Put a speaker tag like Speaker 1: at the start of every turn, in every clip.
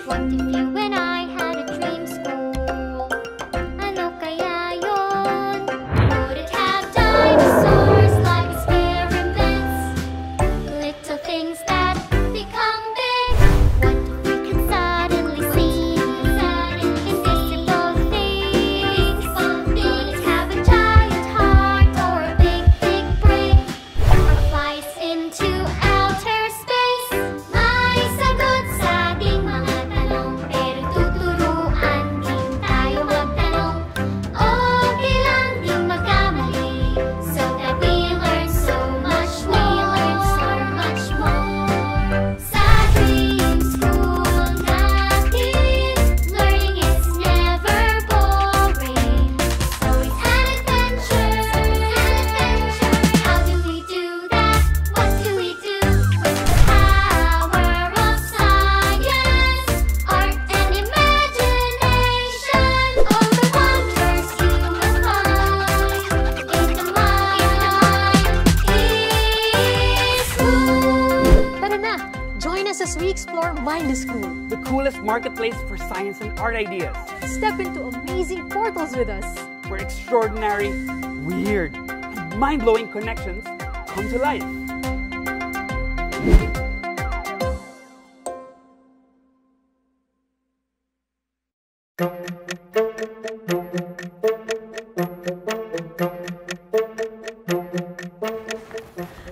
Speaker 1: What if you and I had a dream school? Ano kaya yun? Would it have dinosaurs like experiments? Little things that become big. What if we could suddenly see invisible things? Would it have a giant heart or a big, big brain? Or flies into outer space? May sagot sa ating mga tanong, pero tuturuan din tayo magtanong. Okay lang din magkamali, so that we learn so much more. Sa dream school natin, learning is never boring. So it's an adventure. How do we do that? What do we do with the power of science, art and imagination? All the wonders you will find in the mind is school.
Speaker 2: Tara na! Join us as we explore Mind is School.
Speaker 3: The coolest marketplace for science and art ideas,
Speaker 2: Step into amazing portals with us.
Speaker 3: where extraordinary, weird, and mind-blowing connections come to life.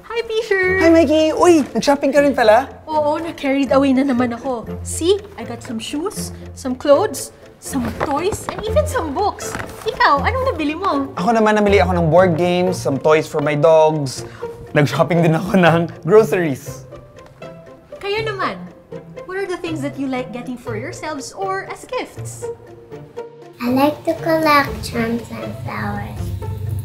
Speaker 2: Hi, Fisher!
Speaker 4: Hi, Mikey! Uy, nag-shopping ka rin pala?
Speaker 2: Oo, na-carried away na naman ako. See, I got some shoes, some clothes, some toys, and even some books. Ikaw, anong nabili mo?
Speaker 4: Ako naman, namili ako ng board games, some toys for my dogs. Nag-shopping din ako ng groceries.
Speaker 2: Kayo naman, what are the things that you like getting for yourselves or as gifts?
Speaker 1: I like to collect charms and flowers.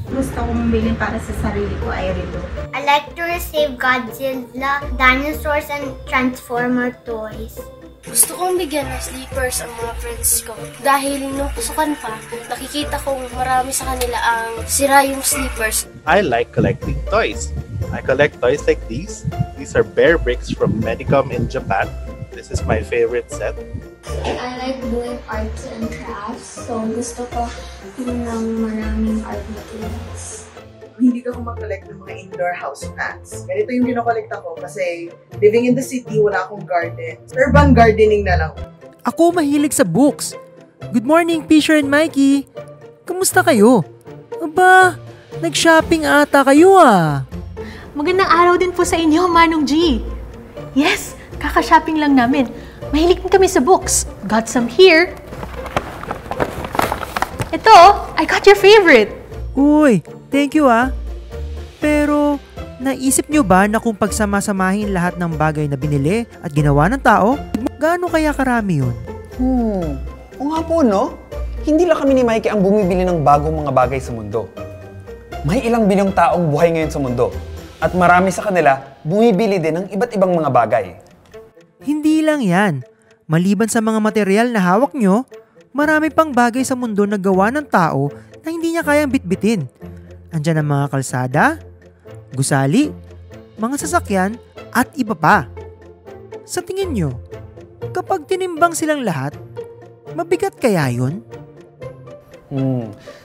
Speaker 5: Gusto kong bilhin para sa sarili ko ay rito.
Speaker 1: I like to receive Godzilla, dinosaurs, and Transformer toys.
Speaker 6: Gusto kong bigyan ng sleepers ang mga friends ko. Dahil nung pusukan pa, nakikita kong marami sa kanila ang sira yung sleepers.
Speaker 7: I like collecting toys. I collect toys like these. These are bear bricks from Medicom in Japan. This is my favorite set.
Speaker 6: I like doing arts and crafts. So gusto ko yung maraming art materials.
Speaker 5: Hindi ako mag-collect ng mga indoor house plants. Ganito yung kinokolekta ko kasi living in the city, wala akong garden. Urban gardening na lang.
Speaker 8: Ako mahilig sa books. Good morning, Fisher and Mikey. Kamusta kayo? Aba, nag-shopping ata kayo ah.
Speaker 2: Magandang araw din po sa inyo, Manong G. Yes, kaka-shopping lang namin. Mahilig din kami sa books. Got some here. Ito, I got your favorite.
Speaker 8: Uy, thank you ah. Pero, naisip nyo ba na kung pagsama-samahin lahat ng bagay na binili at ginawa ng tao, gaano kaya karami yun?
Speaker 4: O nga po, no? Hindi lang kami ni Mikey ang bumibili ng bagong mga bagay sa mundo. May ilang bilyong taong buhay ngayon sa mundo. At marami sa kanila, bumibili din ng iba't ibang mga bagay.
Speaker 8: Hindi lang yan. Maliban sa mga material na hawak nyo, marami pang bagay sa mundo na gawa ng tao na hindi niya kayang bitbitin. Andyan ang mga kalsada, gusali, mga sasakyan, at iba pa. Sa tingin nyo, kapag tinimbang silang lahat, mabigat kaya yun?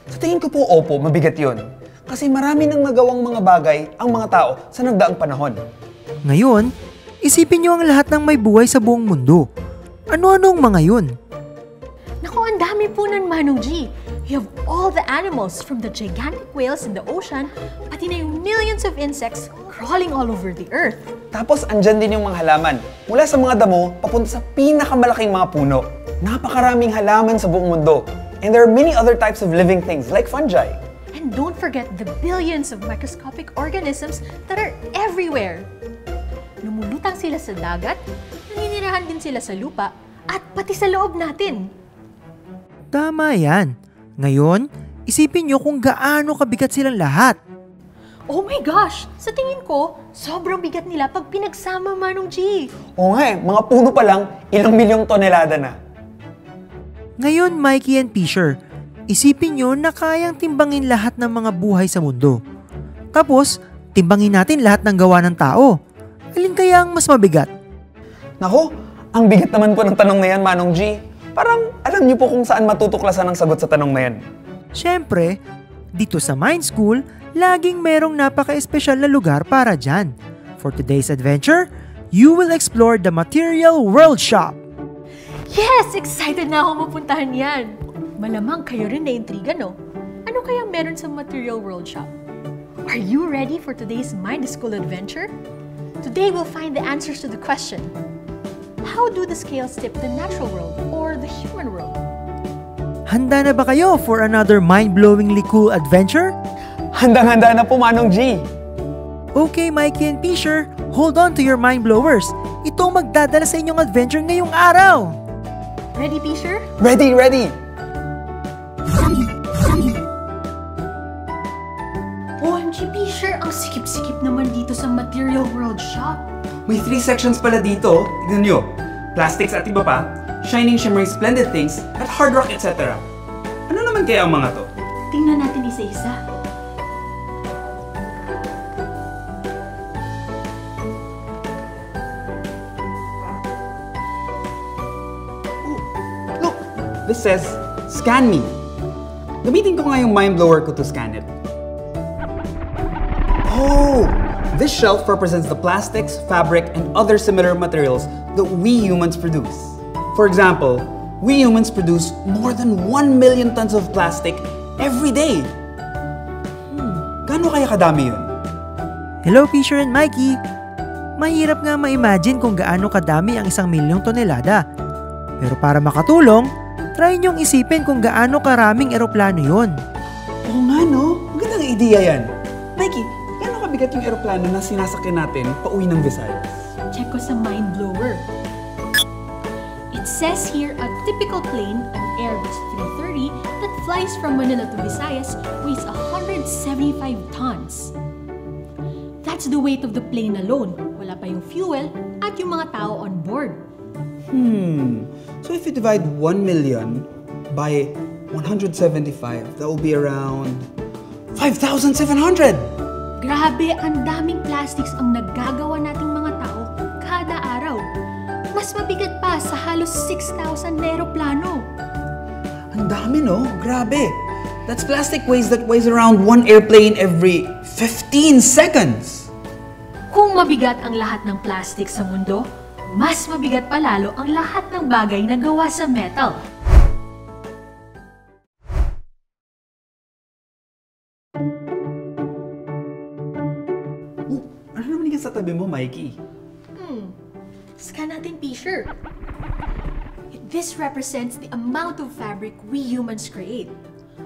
Speaker 4: Sa tingin ko po, opo, mabigat yun. Kasi marami nang nagawang mga bagay ang mga tao sa nagdaang panahon.
Speaker 8: Ngayon, isipin nyo ang lahat ng may buhay sa buong mundo. Ano-ano ang mga yun?
Speaker 2: Naku, ang dami po nun, Manong G. You have all the animals from the gigantic whales in the ocean, pati na yung millions of insects crawling all over the earth.
Speaker 4: Tapos andyan din yung mga halaman. Mula sa mga damo, papunta sa pinakamalaking mga puno. Napakaraming halaman sa buong mundo. And there are many other types of living things like fungi.
Speaker 2: And don't forget the billions of microscopic organisms that are everywhere. Lumulutang sila sa dagat, naninirahan din sila sa lupa, at pati sa loob natin.
Speaker 8: Tama yan. Ngayon, isipin nyo kung gaano kabigat silang lahat.
Speaker 2: Oh my gosh! Sa tingin ko, sobrang bigat nila pag pinagsama, Manong G.
Speaker 4: Oo nga mga puno pa lang, ilang milyong tonelada na.
Speaker 8: Ngayon, Mikey and Fisher, isipin nyo na kayang timbangin lahat ng mga buhay sa mundo. Tapos, timbangin natin lahat ng gawa ng tao. Alin kaya ang mas mabigat?
Speaker 4: Nako, Ang bigat naman po ng tanong na yan, Manong G. Parang alam niyo po kung saan matutuklasan ang sagot sa tanong na yan.
Speaker 8: Siyempre, dito sa Mind School, laging merong napaka-espesyal na lugar para dyan. For today's adventure, you will explore the Material World Shop.
Speaker 2: Yes! Excited na ako mapuntahan yan. Malamang kayo rin na-intriga, no? Ano kayang meron sa Material World Shop? Are you ready for today's Mind School adventure? Today we'll find the answers to the question, how do the scales tip the natural world or the human world?
Speaker 8: Handa na ba kayo for another mind-blowingly cool adventure?
Speaker 4: Handang-handa na po, Manong G.
Speaker 8: Okay, Mikey and Pisher, hold on to your mind blowers. Ito ang magdadala sa inyong adventure ngayong araw.
Speaker 2: Ready, Pisher?
Speaker 4: Ready, ready!
Speaker 2: OMG, Pisher! Ang sikip-sikip naman dito sa Material World Shop.
Speaker 4: May 3 sections pala dito. Tignan nyo. Plastics at iba pa, shining, shimmering, splendid things, at hard rock, etc. Ano naman kaya ang mga to?
Speaker 2: Tingnan natin isa-isa.
Speaker 4: Look! This says, scan me. Gamitin ko nga yung mind blower ko to scan it. Oh! This shelf represents the plastics, fabric, and other similar materials that we humans produce. For example, we humans produce more than 1 million tons of plastic every day. Gaano kaya kadami yun?
Speaker 8: Hello, Pisher and Mikey. Mahirap nga ma-imagine kung gaano kadami ang 1,000,000 tonelada. Pero para makatulong, try niyong isipin kung gaano karaming eroplano yun.
Speaker 4: Oo nga no, magandang ideya yan. Mikey, gaano kabigat yung eroplano na sinasakyan natin pauwi ng Visayas?
Speaker 2: Check ko sa mind blower. It says here a typical plane, an Airbus 330 that flies from Manila to Visayas weighs 175 tons. That's the weight of the plane alone. Wala pa yung fuel at yung mga tao on board.
Speaker 4: So if you divide 1 million by 175, that will be around 5,700!
Speaker 2: Grabe, ang daming plastics ang naggagawa nating mga tao kada araw. Mas mabigat pa sa halos 6,000 na eroplano.
Speaker 4: Ang dami no? Grabe! That's plastic waste that weighs around 1 airplane every 15 seconds!
Speaker 2: Kung mabigat ang lahat ng plastic sa mundo, mas mabigat pa lalo ang lahat ng bagay na gawa sa metal.
Speaker 4: Ano naman yung sa tabi mo, Mikey?
Speaker 2: Scan natin, Pisher. This represents the amount of fabric we humans create.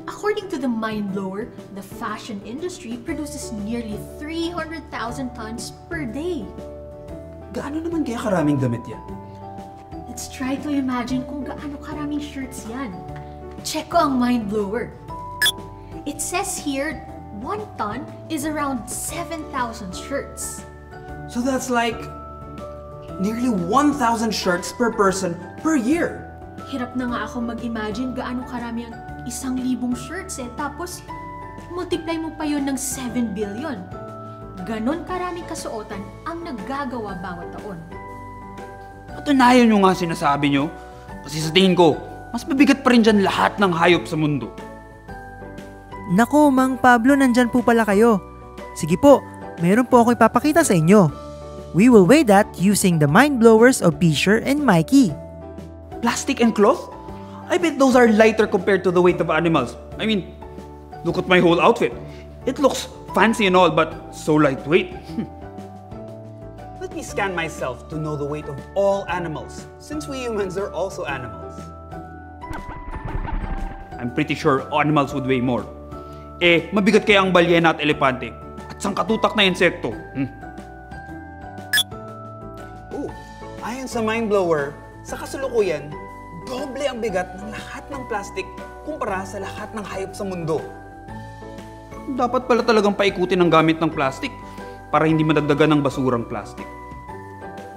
Speaker 2: According to the mind blower, the fashion industry produces nearly 300,000 tons per day.
Speaker 4: Gaano naman kaya karaming damit yan?
Speaker 2: Let's try to imagine kung gaano karaming shirts yan. Check ko ang mind blower. It says here, 1 ton is around 7,000 shirts.
Speaker 4: So that's like nearly 1,000 shirts per person per year.
Speaker 2: Hirap na nga ako mag-imagine gaano karami ang 1,000 shirts Tapos, multiply mo pa yon ng 7 billion. Ganon karaming kasuotan ang naggagawa bawat taon.
Speaker 3: Patunayan nyo nga sinasabi nyo. Kasi sa tingin ko, mas mabigat pa rin dyan lahat ng hayop sa mundo.
Speaker 8: Nako, Mang Pablo, nandyan po pala kayo. Sige po, meron po ako ipapakita sa inyo. We will weigh that using the mind blowers of Pisher and Mikey.
Speaker 3: Plastic and cloth? I bet those are lighter compared to the weight of animals. I mean, look at my whole outfit. It looks fancy and all, but so lightweight.
Speaker 4: Let me scan myself to know the weight of all animals, since we humans are also animals.
Speaker 3: I'm pretty sure animals would weigh more. Mabigat kaya ang balyena at elepante at sangkatutak na insekto.
Speaker 4: Ayon sa mind blower, sa kasalukuyan, doble ang bigat ng lahat ng plastic kumpara sa lahat ng hayop sa mundo.
Speaker 3: Dapat pala talagang paikutin ang gamit ng plastic para hindi madagdagan ng basurang plastic.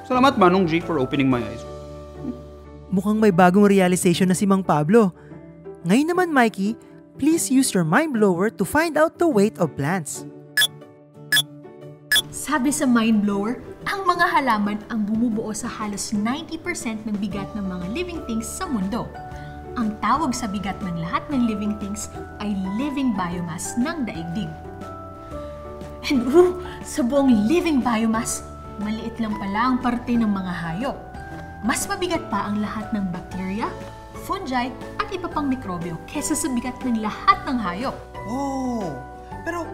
Speaker 3: Salamat, Manong G, for opening my eyes.
Speaker 8: Mukhang may bagong realization na si Mang Pablo. Ngayon naman, Mikey, please use your mind blower to find out the weight of plants.
Speaker 2: Sabi sa mind blower, Ang mga halaman ang bumubuo sa halos 90% ng bigat ng mga living things sa mundo. Ang tawag sa bigat ng lahat ng living things ay living biomass ng daigdig. And sa buong living biomass, maliit lang pala ang parte ng mga hayop. Mas mabigat pa ang lahat ng bacteria, fungi, at iba pang mikrobyo kesa sa bigat ng lahat ng hayop.
Speaker 3: Oh, pero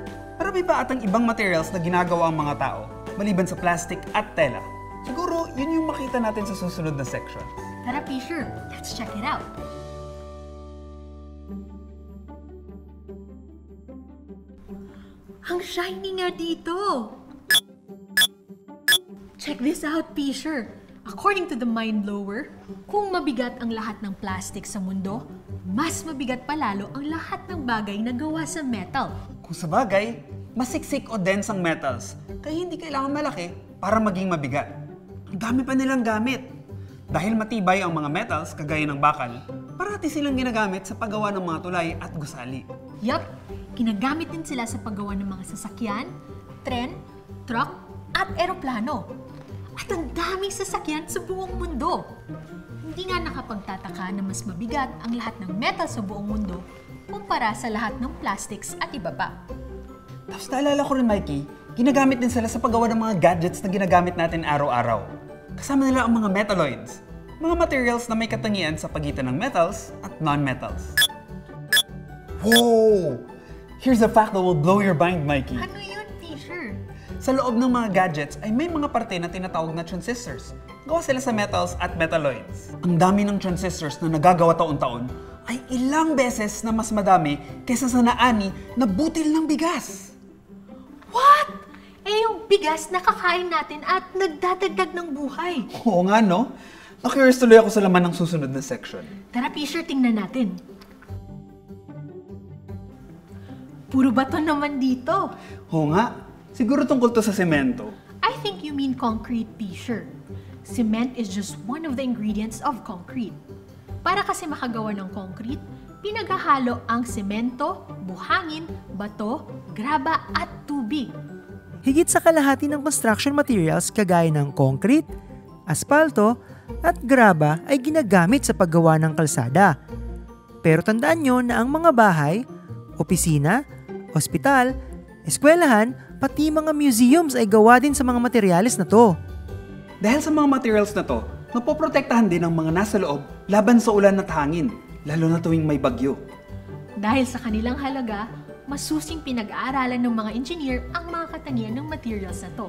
Speaker 3: may ba atang ibang materials na ginagawa ang mga tao maliban sa plastic at tela? Siguro yun yung makita natin sa susunod na section.
Speaker 2: Tara, Fisher, let's check it out. Ang shiny nga dito! Check this out, Fisher. According to the mind blower, kung mabigat ang lahat ng plastic sa mundo, mas mabigat pa lalo ang lahat ng bagay na gawa sa metal.
Speaker 3: Kung sa bagay, masiksik o dense ang metals, kaya hindi kailangan malaki para maging mabigat. Ang dami pa nilang gamit. Dahil matibay ang mga metals, kagaya ng bakal, parati silang ginagamit sa paggawa ng mga tulay at gusali.
Speaker 2: Yup, ginagamit din sila sa paggawa ng mga sasakyan, tren, truck, at eroplano. At ang daming sasakyan sa buong mundo. Hindi nga nakapagtataka na mas mabigat ang lahat ng metal sa buong mundo kumpara sa lahat ng plastics at iba pa.
Speaker 3: Tapos naalala ko rin, Mikey, ginagamit din sila sa paggawa ng mga gadgets na ginagamit natin araw-araw. Kasama nila ang mga metalloids, mga materials na may katangian sa pagitan ng metals at non-metals. Whoa! Here's a fact that will blow your mind, Mikey.
Speaker 2: Ano yun, Fisher?
Speaker 3: Sa loob ng mga gadgets ay may mga parte na tinatawag na transistors. Gawa sila sa metals at metalloids. Ang dami ng transistors na nagagawa taon-taon ay ilang beses na mas madami kaysa sa naani na butil ng bigas.
Speaker 2: What? Eh yung bigas na kakain natin at nagdadagdag ng buhay.
Speaker 3: Oo nga, no? Na-curious tuloy ako sa laman ng susunod na section.
Speaker 2: Tara, Fisher, tingnan natin. Puro bato naman dito.
Speaker 3: Oo nga, siguro tungkol to sa semento.
Speaker 2: I think you mean concrete, Fisher. Cement is just one of the ingredients of concrete. Para kasi makagawa ng concrete, pinaghahalo ang semento, buhangin, bato, graba at tubig.
Speaker 8: Higit sa kalahati ng construction materials kagaya ng concrete, aspalto, at graba ay ginagamit sa paggawa ng kalsada. Pero tandaan nyo na ang mga bahay, opisina, ospital, eskwelahan, pati mga museums ay gawa din sa mga materyales na to.
Speaker 3: Dahil sa mga materials na to, napoprotektahan din ang mga nasa loob laban sa ulan at hangin, lalo na tuwing may bagyo.
Speaker 2: Dahil sa kanilang halaga, masusing pinag-aaralan ng mga engineer ang mga katangian ng materials na to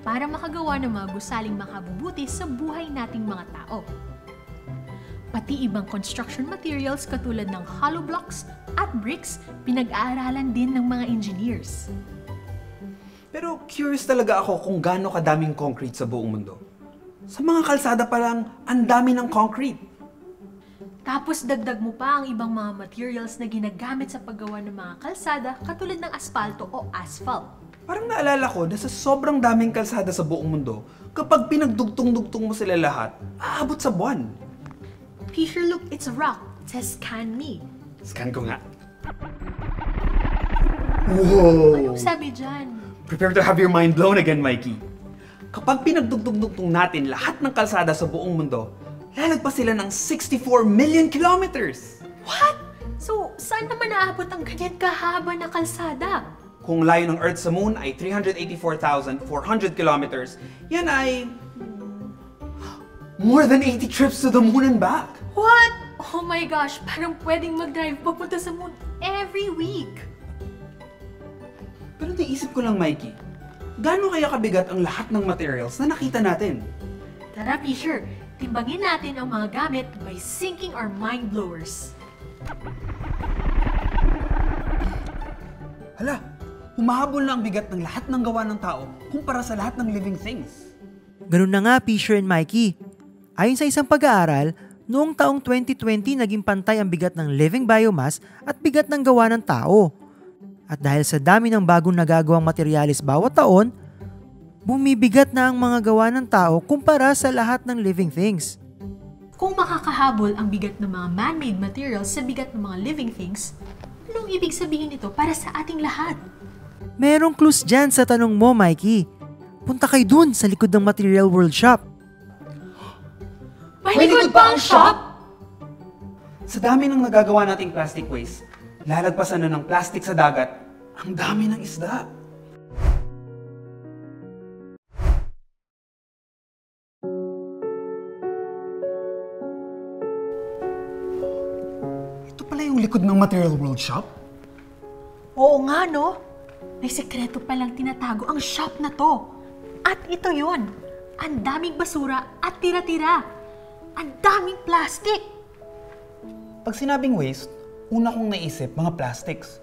Speaker 2: para makagawa ng mga gusaling makabubuti sa buhay nating mga tao. Pati ibang construction materials katulad ng hollow blocks at bricks, pinag-aaralan din ng mga engineers.
Speaker 3: Pero curious talaga ako kung gaano kadaming concrete sa buong mundo. Sa mga kalsada pa lang, ang dami ng concrete.
Speaker 2: Tapos dagdag mo pa ang ibang mga materials na ginagamit sa paggawa ng mga kalsada katulad ng aspalto o asphalt.
Speaker 3: Parang naalala ko na sa sobrang daming kalsada sa buong mundo, kapag pinagdugtong-dugtong mo sila lahat, aabot sa buwan.
Speaker 2: Fisher, look, it's a rock. It says, "Scan me."
Speaker 3: Scan ko nga. Whoa!
Speaker 2: Anong sabi dyan?
Speaker 3: Prepare to have your mind blown again, Mikey. Kapag pinagdugtong-dugtong natin lahat ng kalsada sa buong mundo, lalagpas sila ng 64 million kilometers!
Speaker 2: What? So, saan naman naabot ang ganyan kahaba na kalsada?
Speaker 3: Kung layo ng Earth sa Moon ay 384,400 kilometers, yan ay more than 80 trips to the Moon and back.
Speaker 2: What? Oh my gosh, parang pwedeng mag-drive papunta sa moon every week.
Speaker 3: Pero naisip ko lang, Mikey, gaano kaya kabigat ang lahat ng materials na nakita natin?
Speaker 2: Tara, Fisher, timbangin natin ang mga gamit by syncing our mind blowers.
Speaker 3: Hala, humahabol na ang bigat ng lahat ng gawa ng tao kumpara sa lahat ng living things.
Speaker 8: Ganun na nga, Fisher and Mikey. Ayon sa isang pag-aaral, noong taong 2020 naging pantay ang bigat ng living biomass at bigat ng gawa ng tao. At dahil sa dami ng bagong nagagawang materyales bawat taon, bumibigat na ang mga gawa ng tao kumpara sa lahat ng living things.
Speaker 2: Kung makakahabol ang bigat ng mga man-made materials sa bigat ng mga living things, anong ibig sabihin nito para sa ating lahat?
Speaker 8: Merong clues dyan sa tanong mo, Mikey. Punta kayo dun sa likod ng Material World Shop.
Speaker 2: May likod ba ang shop?
Speaker 3: Sa dami ng nagagawa nating plastic waste, lalagpasan na ng plastic sa dagat, ang dami ng isda. Ito pala yung likod ng Material World Shop?
Speaker 2: Oo nga, no? May sekreto palang tinatago ang shop na to. At ito yon. Ang daming basura at tira-tira. Ang daming plastic.
Speaker 3: Pag sinabing waste, una kong naisip mga plastics.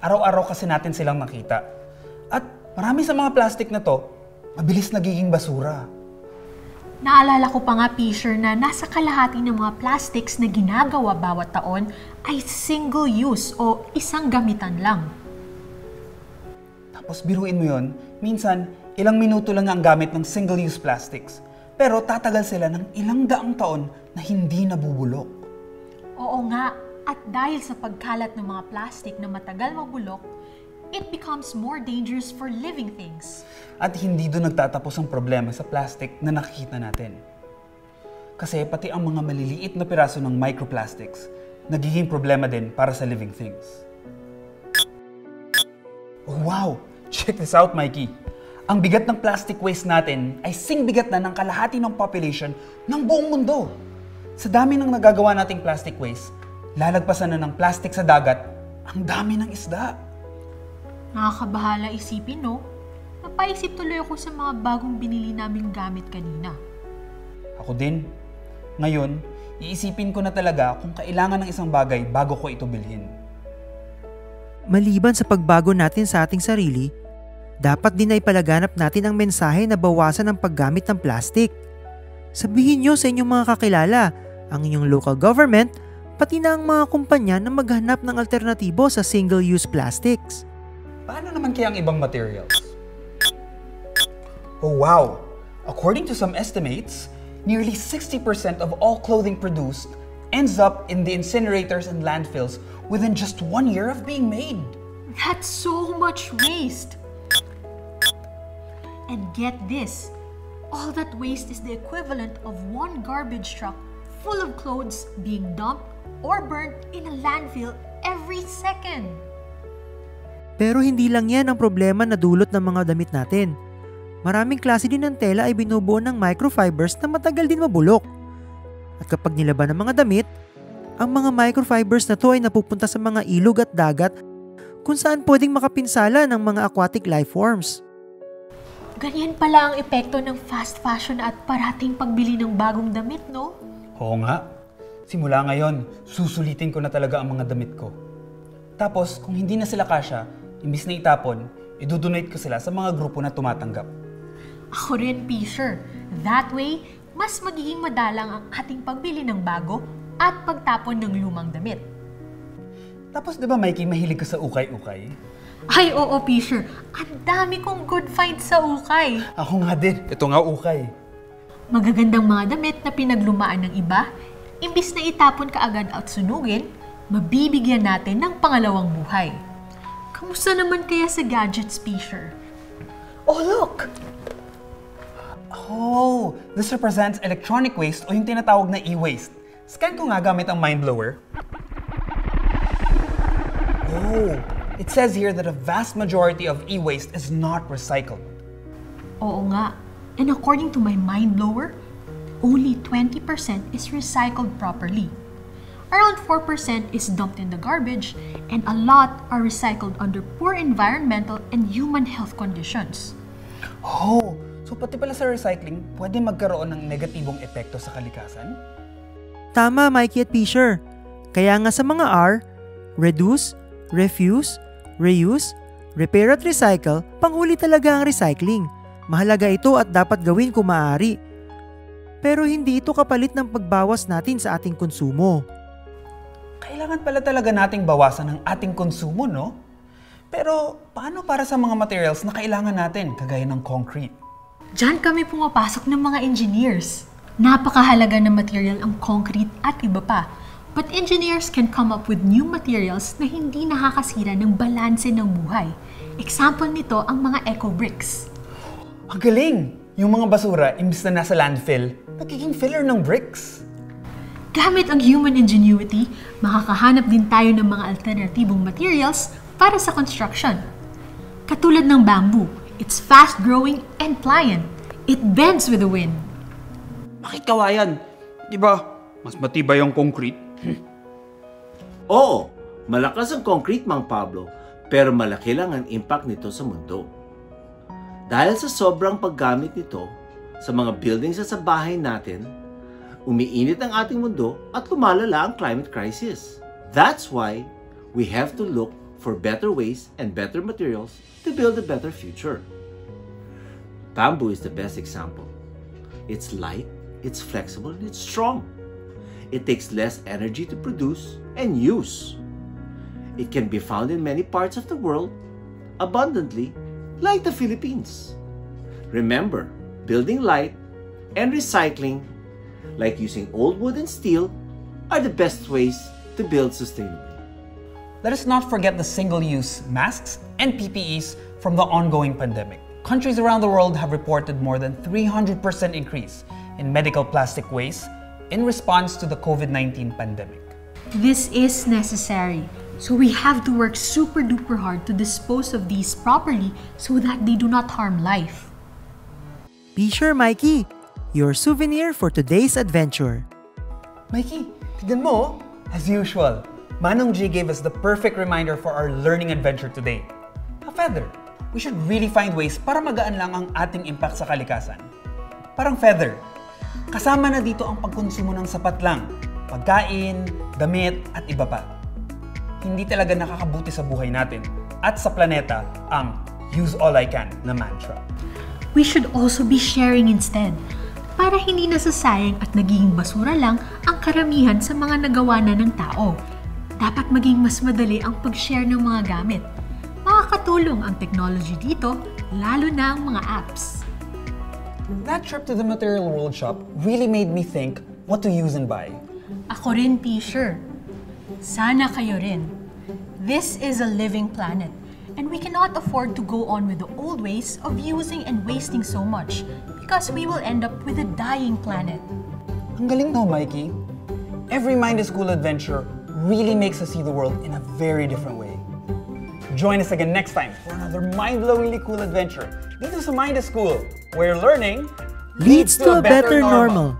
Speaker 3: Araw-araw kasi natin silang nakita. At marami sa mga plastic na to, mabilis nagiging basura.
Speaker 2: Naalala ko pa nga, Fisher, na nasa kalahati ng mga plastics na ginagawa bawat taon ay single use o isang gamitan lang.
Speaker 3: Tapos biruin mo yun, minsan ilang minuto lang ang gamit ng single-use plastics. Pero tatagal sila ng ilang daang taon na hindi nabubulok.
Speaker 2: Oo nga, at dahil sa pagkalat ng mga plastic na matagal mabulok, it becomes more dangerous for living things.
Speaker 3: At hindi doon nagtatapos ang problema sa plastic na nakikita natin. Kasi pati ang mga maliliit na piraso ng microplastics, nagiging problema din para sa living things. Oh wow! Check this out, Mikey! Ang bigat ng plastic waste natin ay singbigat na ng kalahati ng population ng buong mundo. Sa dami ng nagagawa nating plastic waste, lalagpasan na ng plastic sa dagat, ang dami ng isda.
Speaker 2: Nakakabahala isipin, no? Napaisip tuloy ako sa mga bagong binili naming gamit kanina.
Speaker 3: Ako din. Ngayon, iisipin ko na talaga kung kailangan ng isang bagay bago ko ito bilhin.
Speaker 8: Maliban sa pagbago natin sa ating sarili, dapat din ay palaganap natin ang mensahe na bawasan ang paggamit ng plastic. Sabihin nyo sa inyong mga kakilala, ang inyong local government, pati na ang mga kumpanya na maghanap ng alternatibo sa single-use plastics.
Speaker 3: Paano naman kaya ang ibang materials? Oh wow! According to some estimates, nearly 60% of all clothing produced ends up in the incinerators and landfills within just 1 year of being made.
Speaker 2: That's so much waste! And get this, all that waste is the equivalent of one garbage truck full of clothes being dumped or burnt in a landfill every second.
Speaker 8: Pero hindi lang yan ang problema na dulot ng mga damit natin. Maraming klase din ng tela ay binubuo ng microfibers na matagal din mabulok. At kapag nilaban ng mga damit, ang mga microfibers na to ay napupunta sa mga ilog at dagat kung saan pwedeng makapinsala ng mga aquatic life forms.
Speaker 2: Ganyan pala ang epekto ng fast fashion at parating pagbili ng bagong damit, no?
Speaker 3: Oo nga. Simula ngayon, susulitin ko na talaga ang mga damit ko. Tapos, kung hindi na sila kasya, imbis na itapon, idodonate ko sila sa mga grupo na tumatanggap.
Speaker 2: Ako rin, Fisher. That way, mas magiging madalang ang ating pagbili ng bago at pagtapon ng lumang damit.
Speaker 3: Tapos, di ba Mikey, mahilig ka sa ukay-ukay?
Speaker 2: Ay, oo, Fisher. Ang dami kong good finds sa ukay.
Speaker 3: Ako nga din. Ito nga ukay.
Speaker 2: Magagandang mga damit na pinaglumaan ng iba, imbis na itapon kaagad at sunugin, mabibigyan natin ng pangalawang buhay. Kamusta naman kaya sa gadgets, Fisher? Oh, look!
Speaker 3: Oh, this represents electronic waste o yung tinatawag na e-waste. Scan ko nga gamit ang mind blower. Oh, it says here that a vast majority of e-waste is not recycled.
Speaker 2: Oo nga. And according to my mind blower, only 20% is recycled properly. Around 4% is dumped in the garbage, and a lot are recycled under poor environmental and human health conditions.
Speaker 3: Oh, so pati pala sa recycling, pwede magkaroon ng negatibong epekto sa kalikasan?
Speaker 8: Tama, Mikey at Fisher. Kaya nga sa mga R, reduce, refuse, reuse, repair at recycle, panghuli talaga ang recycling. Mahalaga ito at dapat gawin kung maaari. Pero hindi ito kapalit ng pagbawas natin sa ating konsumo.
Speaker 3: Kailangan pala talaga nating bawasan ang ating konsumo, no? Pero paano para sa mga materials na kailangan natin, kagaya ng concrete?
Speaker 2: Diyan kami pumapasok ng mga engineers. Napakahalaga ng material ang concrete at iba pa. But engineers can come up with new materials na hindi nakakasira ng balanse ng buhay. Example nito ang mga eco bricks.
Speaker 3: Ang galing! Yung mga basura, imbis na nasa landfill, nagiging filler ng bricks.
Speaker 2: Gamit ang human ingenuity, makakahanap din tayo ng mga alternatibong materials para sa construction. Katulad ng bamboo, it's fast-growing and pliant. It bends with the wind.
Speaker 3: Bakit kawayan? Diba, mas matibay ang concrete?
Speaker 9: Oo, malakas ang concrete, Mang Pablo, pero malaki lang ang impact nito sa mundo. Dahil sa sobrang paggamit nito sa mga buildings at sa bahay natin, umiinit ang ating mundo at lumalala ang climate crisis. That's why we have to look for better ways and better materials to build a better future. Bamboo is the best example. It's light, it's flexible, and it's strong. It takes less energy to produce and use. It can be found in many parts of the world abundantly, like the Philippines. Remember, building light and recycling, like using old wood and steel, are the best ways to build sustainably.
Speaker 3: Let us not forget the single-use masks and PPEs from the ongoing pandemic. Countries around the world have reported more than 300% increase in medical plastic waste in response to the COVID-19 pandemic.
Speaker 2: This is necessary, so we have to work super duper hard to dispose of these properly so that they do not harm life.
Speaker 8: Be sure, Mikey, your souvenir for today's adventure.
Speaker 3: Mikey, tignan mo, as usual, Manong G gave us the perfect reminder for our learning adventure today. A feather. We should really find ways para magaan lang ang ating impact sa kalikasan. Parang feather. Kasama na dito ang pagkonsumo ng sapat lang, pagkain, damit, at iba pa. Hindi talaga nakakabuti sa buhay natin at sa planeta ang use all I can na mantra.
Speaker 2: We should also be sharing instead, para hindi nasasayang at nagiging basura lang ang karamihan sa mga nagawa na ng tao. Dapat maging mas madali ang pag-share ng mga gamit. Makakatulong ang technology dito, lalo na ang mga apps.
Speaker 3: That trip to the Material World Shop really made me think what to use and buy.
Speaker 2: Ako rin, P-Sure. Sana kayo rin. This is a living planet, and we cannot afford to go on with the old ways of using and wasting so much because we will end up with a dying planet.
Speaker 3: Ang galing no, Mikey. Every Mind is Cool adventure really makes us see the world in a very different way. Join us again next time for another mind-blowingly cool adventure dito sa Mind is Cool, where learning
Speaker 8: Leads to a better normal.